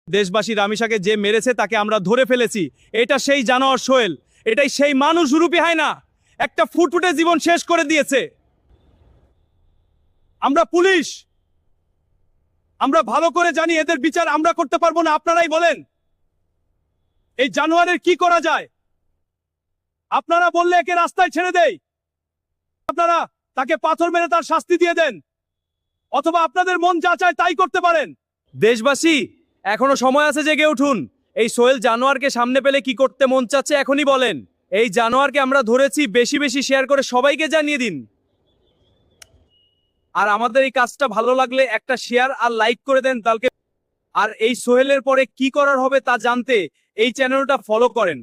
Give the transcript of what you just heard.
দেশবাসী রামিসাকে যে মেরেছে তাকে আমরা ধরে ফেলেছি। এটা সেই জানোয়ার সোহেল, এটাই সেই মানুষ রূপী হায়না, একটা ফুটফুটে জীবন শেষ করে দিয়েছে। আমরা পুলিশ, আমরা ভালো করে জানি এদের বিচার আমরা করতে পারবো না, আপনারাই বলেন এই জানোয়ারের কি করা যায়। আপনারা বললে একে রাস্তায় ছেড়ে দেই, আপনারা তাকে পাথর মেরে তার শাস্তি দিয়ে দেন, অথবা আপনাদের মন যা চায় তাই করতে পারেন। দেশবাসী এখনো সময় আছে, জেগে উঠুন। এই সোহেল জানোয়ারকে সামনে পেলে কি করতে মন চাচ্ছে এখনই বলেন। এই জানোয়ারকে আমরা ধরেছি, বেশি বেশি শেয়ার করে সবাইকে জানিয়ে দিন। আর আমাদের এই কাজটা ভালো লাগলে একটা শেয়ার আর লাইক করে দেন তাহলে। আর এই সোহেলের পরে কি করার হবে তা জানতে এই চ্যানেলটা ফলো করেন।